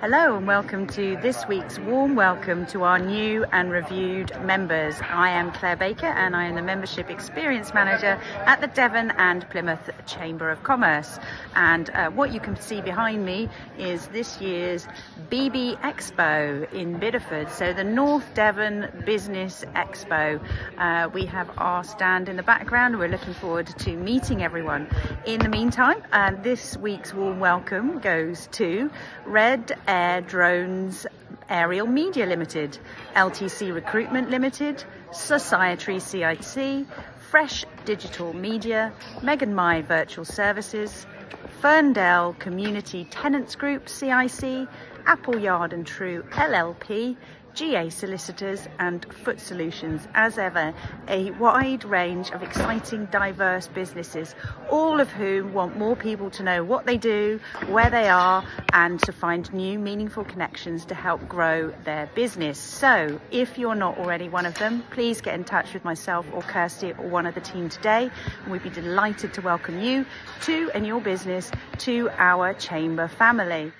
Hello and welcome to this week's warm welcome to our new and reviewed members. I am Claire Baker and I am the Membership Experience Manager at the Devon and Plymouth Chamber of Commerce. And what you can see behind me is this year's BB Expo in Bideford. So the North Devon Business Expo. We have our stand in the background. We're looking forward to meeting everyone. In the meantime, this week's warm welcome goes to Red Air Drones Aerial Media Limited, LTC Recruitment Limited, Societree CIC, Fresh Digital Media, Megan My Virtual Services, Ferndale Community Tenants Group CIC, Appleyard Trew LLP, GA Solicitors and Foot Solutions. As ever, a wide range of exciting, diverse businesses, all of whom want more people to know what they do, where they are, and to find new meaningful connections to help grow their business. So if you're not already one of them, please get in touch with myself or Kirsty or one of the team today, and we'd be delighted to welcome you and your business to our chamber family.